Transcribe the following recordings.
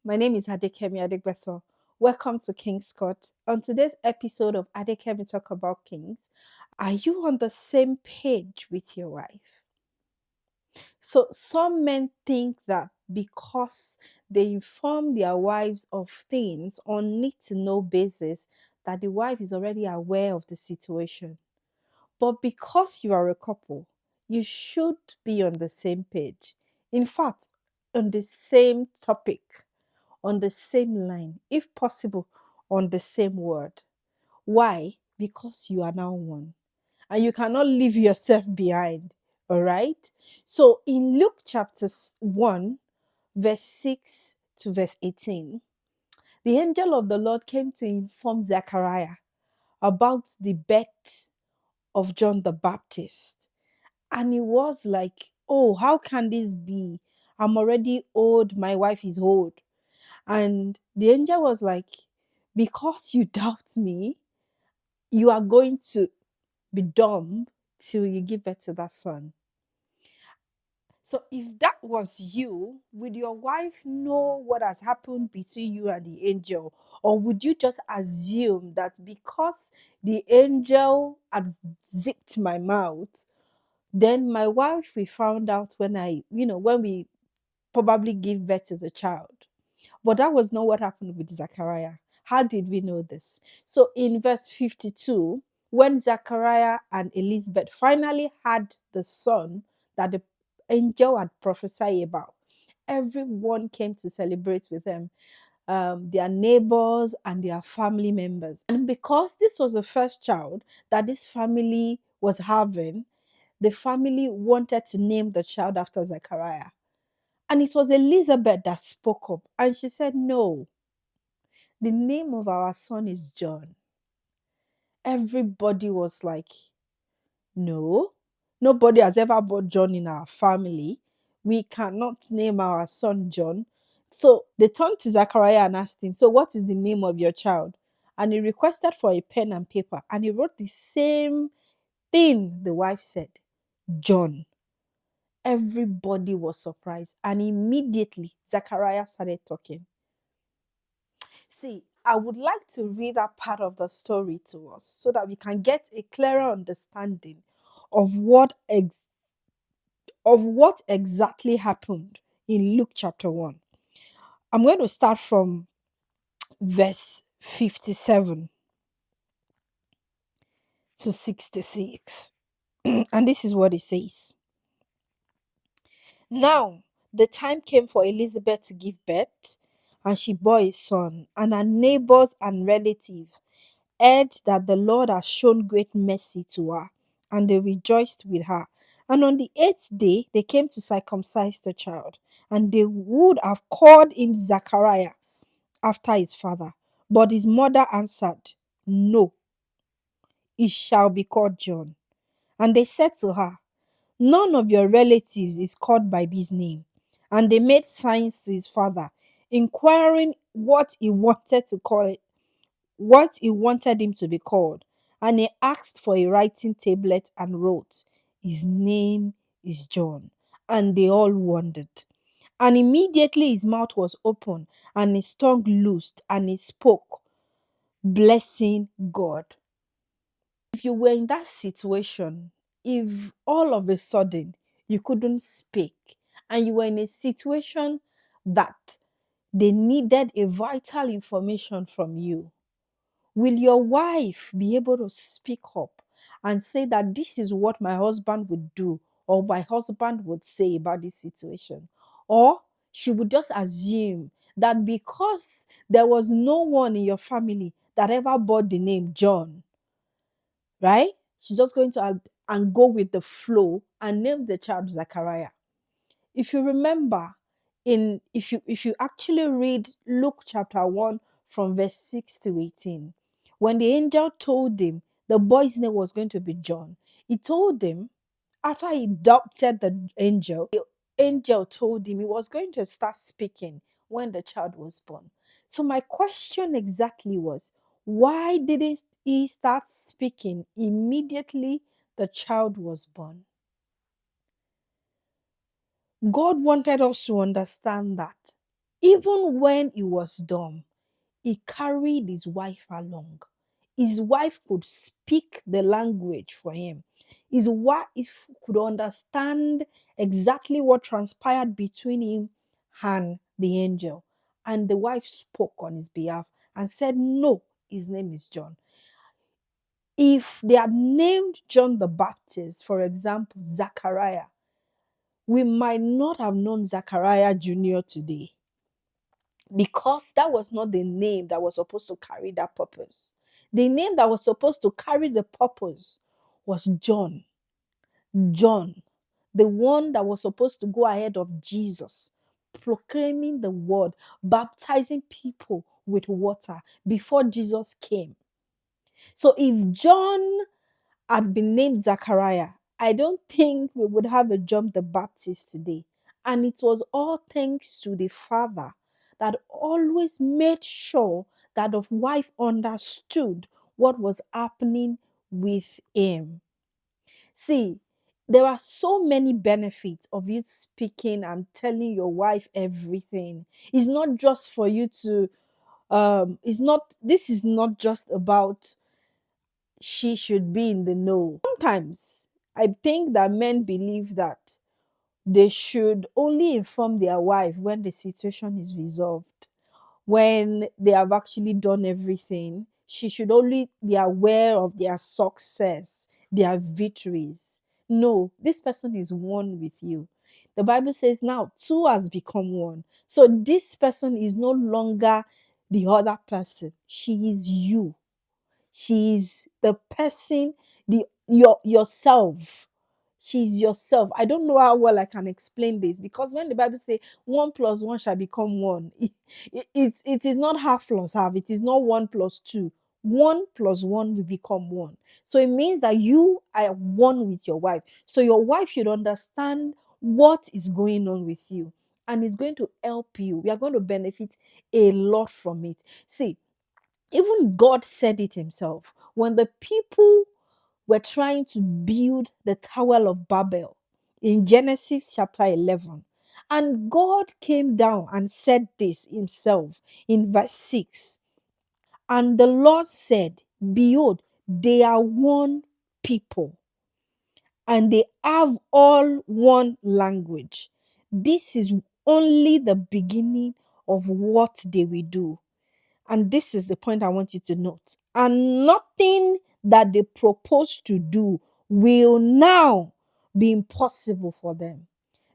My name is Adekemi Adegbeso. Welcome to King's Court. On today's episode of Adekemi Talk About Kings, are you on the same page with your wife? So, some men think that because they inform their wives of things on need to know basis, that the wife is already aware of the situation. But because you are a couple, you should be on the same page. In fact, on the same topic, on the same line, if possible, on the same word. Why? Because you are now one and you cannot leave yourself behind. All right. So in Luke chapter 1, verse 6 to verse 18, the angel of the Lord came to inform Zechariah about the birth of John the Baptist. And he was like, oh, how can this be? I'm already old. My wife is old. And the angel was like, because you doubt me, you are going to be dumb till you give birth to that son. So if that was you, would your wife know what has happened between you and the angel? Or would you just assume that because the angel had zipped my mouth, then my wife we found out when we probably give birth to the child? But that was not what happened with Zachariah. How did we know this? So in verse 52, when Zachariah and Elizabeth finally had the son that the angel had prophesied about, everyone came to celebrate with them, their neighbors and their family members. And because this was the first child that this family was having, the family wanted to name the child after Zachariah. And it was Elizabeth that spoke up. And she said, no, the name of our son is John. Everybody was like, no, nobody has ever brought John in our family. We cannot name our son John. So they turned to Zachariah and asked him, so what is the name of your child? And he requested for a pen and paper. And he wrote the same thing the wife said, John. Everybody was surprised. And immediately Zachariah started talking. See, I would like to read that part of the story to us so that we can get a clearer understanding of what exactly happened in Luke chapter 1. I'm going to start from verse 57 to 66. And this is what it says. Now, the time came for Elizabeth to give birth, and she bore a son, and her neighbors and relatives heard that the Lord has shown great mercy to her, and they rejoiced with her. And on the 8th day, they came to circumcise the child, and they would have called him Zachariah after his father. But his mother answered, no, he shall be called John. And they said to her, none of your relatives is called by this name. And they made signs to his father, inquiring what he wanted him to be called. And he asked for a writing tablet and wrote, his name is John. And they all wondered. And immediately his mouth was open and his tongue loosed, and he spoke, blessing God. If you were in that situation, if all of a sudden you couldn't speak and you were in a situation that they needed a vital information from you, will your wife be able to speak up and say that this is what my husband would do or my husband would say about this situation? Or she would just assume that because there was no one in your family that ever bore the name John, right? She's just going to and go with the flow and name the child Zachariah. If you remember, if you actually read Luke chapter 1 from verse 6 to 18, when the angel told him the boy's name was going to be John, he told him, after he doubted the angel told him he was going to start speaking when the child was born. So my question exactly was, why didn't he start speaking immediately the child was born? God wanted us to understand that Even when he was dumb, he carried his wife along. His wife could speak the language for him. His wife could understand exactly what transpired between him and the angel. And the wife spoke on his behalf and said, no, his name is John. If they had named John the Baptist, for example, Zachariah, we might not have known Zachariah Jr. today, because that was not the name that was supposed to carry that purpose. The name that was supposed to carry the purpose was John. John, the one that was supposed to go ahead of Jesus, proclaiming the word, baptizing people with water before Jesus came. So if John had been named Zachariah, I don't think we would have a John the Baptist today. And it was all thanks to the father that always made sure that the wife understood what was happening with him. See, there are so many benefits of you speaking and telling your wife everything. It's not just for you to this is not just about she should be in the know. Sometimes I think that men believe that they should only inform their wife when the situation is resolved, when they have actually done everything. She should only be aware of their success, their victories. No, this person is one with you. The Bible says now two has become one. So this person is no longer the other person. She is you. She's the person, yourself. She's yourself. I don't know how well I can explain this, because when the Bible says 1 + 1 shall become one, it is not half plus half. It is not 1 + 2. 1 + 1 will become one. So it means that you are one with your wife. So your wife should understand what is going on with you, and it's going to help you. We are going to benefit a lot from it. See, even God said it himself when the people were trying to build the Tower of Babel in Genesis chapter 11. And God came down and said this himself in verse 6. And the Lord said, behold, they are one people, and they have all one language. This is only the beginning of what they will do. And this is the point I want you to note. And nothing that they propose to do will now be impossible for them.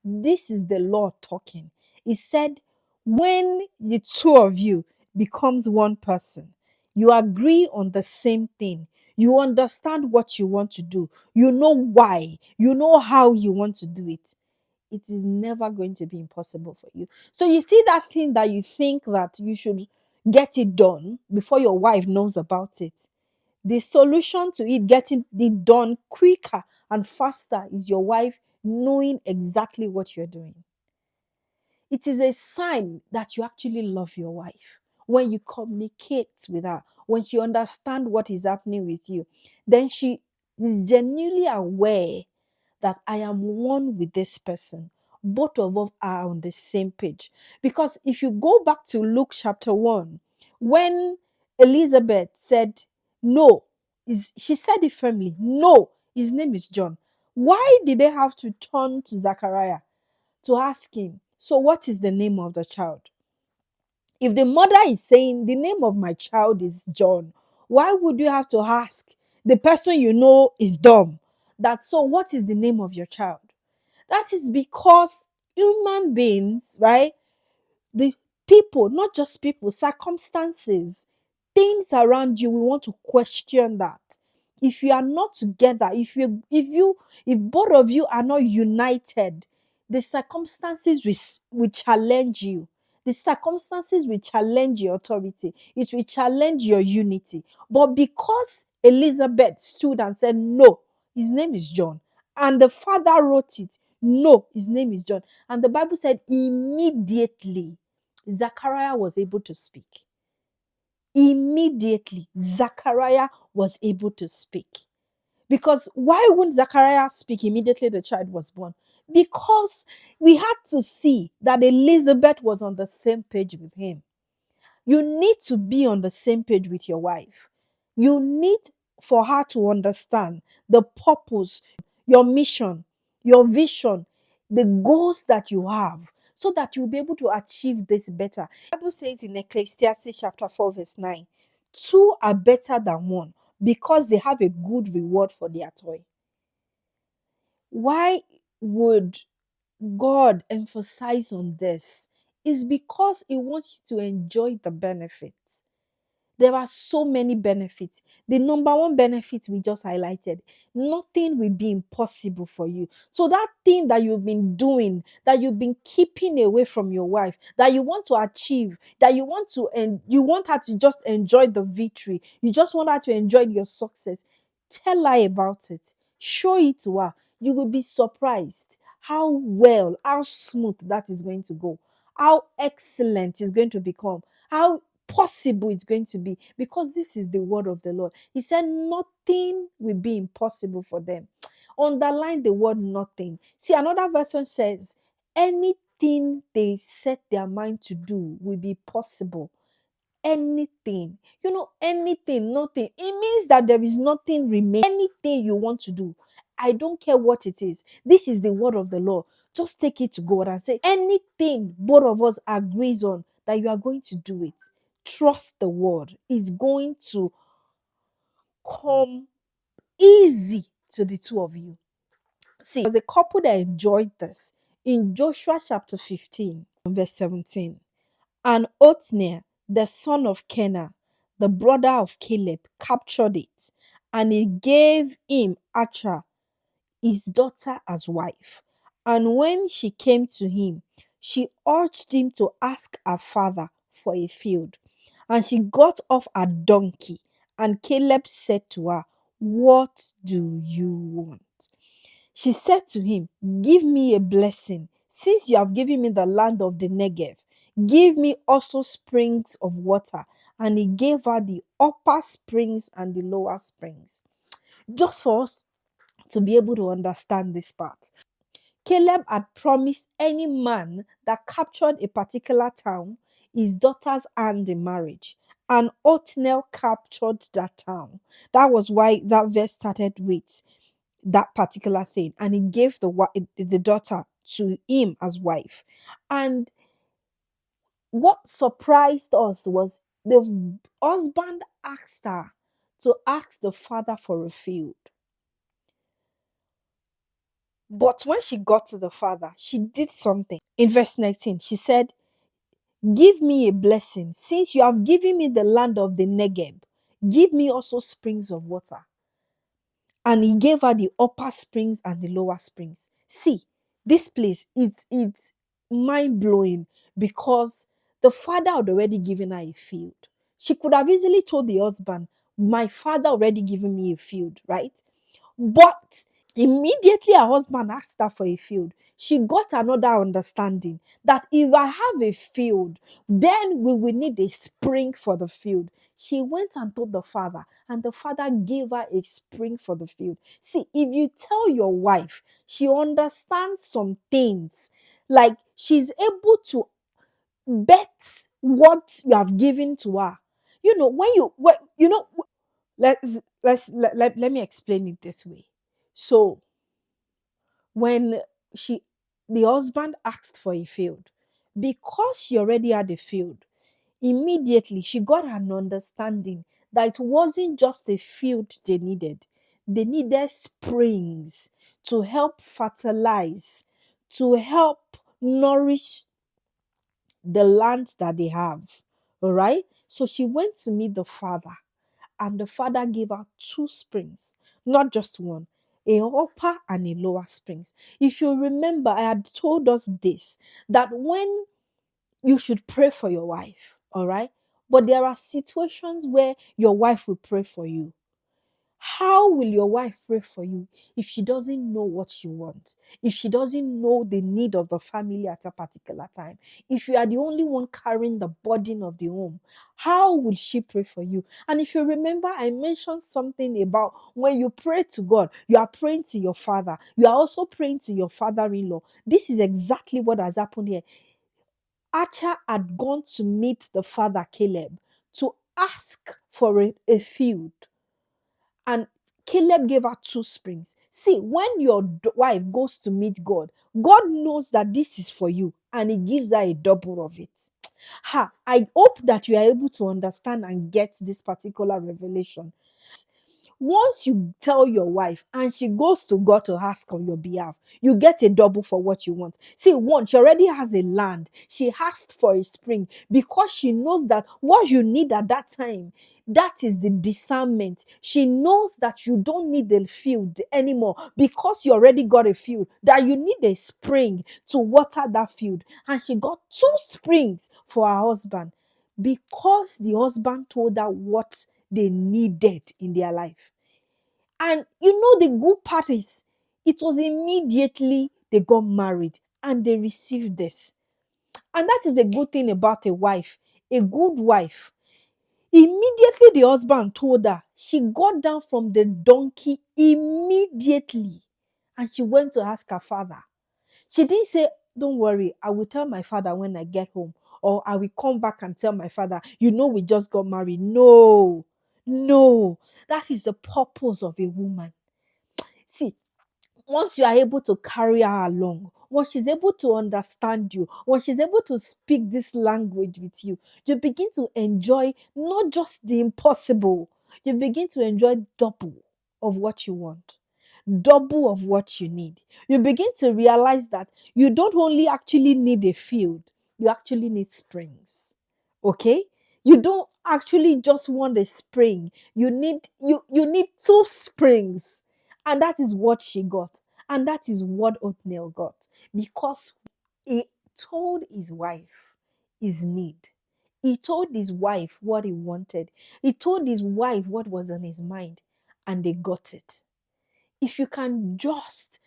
This is the Lord talking. He said, when the two of you becomes one person, you agree on the same thing. You understand what you want to do. You know why. You know how you want to do it. It is never going to be impossible for you. So you see that thing that you think that you should get it done before your wife knows about it. The solution to it getting it done quicker and faster is your wife knowing exactly what you're doing. It is a sign that you actually love your wife when you communicate with her, when she understands what is happening with you. Then she is genuinely aware that I am one with this person. Both of us are on the same page. Because if you go back to Luke chapter 1, when Elizabeth said, no, she said it firmly, no, his name is John. Why did they have to turn to Zachariah to ask him, so what is the name of the child? If the mother is saying the name of my child is John, why would you have to ask the person you know is dumb that, so what is the name of your child? That is because human beings, right? The people, not just people, circumstances, things around you, we want to question that. If you are not together, if both of you are not united, the circumstances will challenge you. The circumstances will challenge your authority. It will challenge your unity. But because Elizabeth stood and said, no, his name is John, and the father wrote it, no, his name is John. And the Bible said immediately Zachariah was able to speak. Immediately Zachariah was able to speak. Because why wouldn't Zachariah speak immediately the child was born? because we had to see that Elizabeth was on the same page with him. You need to be on the same page with your wife. You need for her to understand the purpose, your mission, your vision, the goals that you have, so that you'll be able to achieve this better. The Bible says in Ecclesiastes chapter 4, verse 9, two are better than one because they have a good reward for their toil. Why would God emphasize on this? Is because He wants you to enjoy the benefits. There are so many benefits. The number one benefit we just highlighted, nothing will be impossible for you. So that thing that you've been doing, that you've been keeping away from your wife, that you want to achieve, that you want to, and you want her to just enjoy the victory, you just want her to enjoy your success, tell her about it. Show it to her. You will be surprised how well, how smooth that is going to go, how excellent it's going to become, how possible it's going to be, because this is the word of the Lord. He said nothing will be impossible for them. Underline the word nothing. See, another version says anything they set their mind to do will be possible. Anything, anything, nothing. It means that there is nothing remaining. Anything you want to do, I don't care what it is. This is the word of the Lord. Just take it to God and say anything both of us agrees on that you are going to do it. Trust the word. Is going to come easy to the two of you. See, there's a couple that enjoyed this in Joshua chapter 15, verse 17. And Othniel, the son of Kenah, the brother of Caleb, captured it, and he gave him Achra, his daughter, as wife. And when she came to him, she urged him to ask her father for a field. And she got off a donkey, and Caleb said to her, "What do you want?" She said to him, "Give me a blessing, since you have given me the land of the Negev. Give me also springs of water." And he gave her the upper springs and the lower springs. Just for us to be able to understand this part, Caleb had promised any man that captured a particular town his daughter's hand in marriage. And Othniel captured that town. That was why that verse started with that particular thing. And he gave the daughter to him as wife. And what surprised us was the husband asked her to ask the father for a field. But when she got to the father, she did something. In verse 19, she said, "Give me a blessing, since you have given me the land of the Negev. Give me also springs of water." And he gave her the upper springs and the lower springs. See, this place, it's mind-blowing, because the father had already given her a field. She could have easily told the husband, "My father already given me a field," right? But immediately her husband asked her for a field, she got another understanding that if I have a field, then we will need a spring for the field. She went and told the father, and the father gave her a spring for the field. See, if you tell your wife, she understands some things, like she's able to bet what you have given to her. Let me explain it this way. So when she the husband asked for a field, because she already had a field, immediately she got an understanding that it wasn't just a field they needed springs to help fertilize, to help nourish the land that they have. All right, so she went to meet the father, and the father gave her two springs, not just one, a upper and a lower springs. If you remember, I had told us this, that when you should pray for your wife, all right, but there are situations where your wife will pray for you. How will your wife pray for you if she doesn't know what you want? If she doesn't know the need of the family at a particular time? If you are the only one carrying the burden of the home, how will she pray for you? And if you remember, I mentioned something about when you pray to God, you are praying to your father. You are also praying to your father-in-law. This is exactly what has happened here. Archer had gone to meet the father Caleb to ask for a field. And Caleb gave her 2 springs. See, when your wife goes to meet God, God knows that this is for you and He gives her a double of it. I hope that you are able to understand and get this particular revelation. Once you tell your wife and she goes to God to ask on your behalf, you get a double for what you want. See, one, she already has a land. She asked for a spring because she knows that what you need at that time, that is the discernment. She knows that you don't need the field anymore because you already got a field, that you need a spring to water that field. And she got 2 springs for her husband because the husband told her what they needed in their life. And you know, the good part is, it was immediately they got married and they received this. And that is the good thing about a wife, a good wife. Immediately the husband told her, she got down from the donkey immediately and she went to ask her father. She didn't say, don't worry, I will tell my father when I get home, or I will come back and tell my father, we just got married. No, no, that is the purpose of a woman. See, once you are able to carry her along, when she's able to understand you, when she's able to speak this language with you, you begin to enjoy not just the impossible, you begin to enjoy double of what you want, double of what you need. You begin to realize that you don't only actually need a field, you actually need springs. Okay? You don't actually just want a spring. You need 2 springs. And that is what she got. And that is what Othniel got. Because he told his wife his need. He told his wife what he wanted. He told his wife what was on his mind. And they got it. If you can just,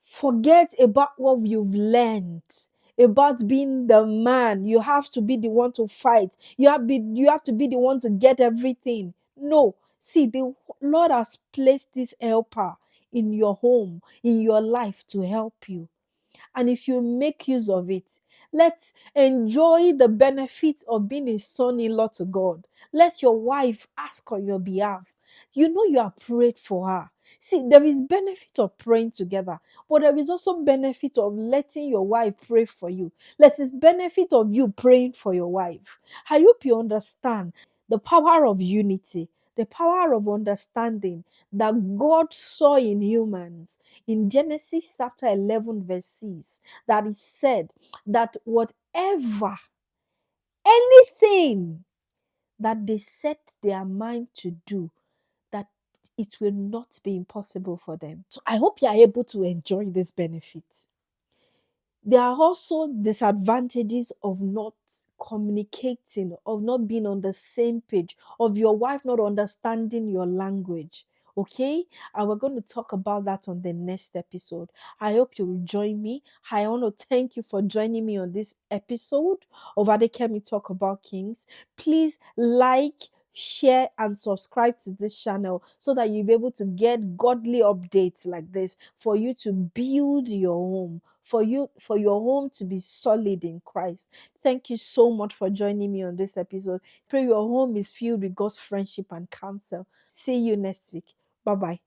forget about what you've learned about being the man, you have to be the one to fight. You have to be the one to get everything. No. See, the Lord has placed this helper in your home, in your life to help you. And if you make use of it, let's enjoy the benefits of being a son-in-law to God. Let your wife ask on your behalf. You are prayed for her. See, there is benefit of praying together, but there is also benefit of letting your wife pray for you. There is benefit of you praying for your wife. I hope you understand the power of unity, the power of understanding that God saw in humans. In Genesis chapter 11 verse 6, that is said that whatever, anything that they set their mind to do, that it will not be impossible for them. So I hope you are able to enjoy this benefit. There are also disadvantages of not communicating, of not being on the same page, of your wife not understanding your language. Okay? And we're going to talk about that on the next episode. I hope you will join me. I want to thank you for joining me on this episode of Adekemi Talk About Kings. Please like, share, and subscribe to this channel so that you'll be able to get godly updates like this for you to build your home, for your home to be solid in Christ. Thank you so much for joining me on this episode. Pray your home is filled with God's friendship and counsel. See you next week. Bye bye.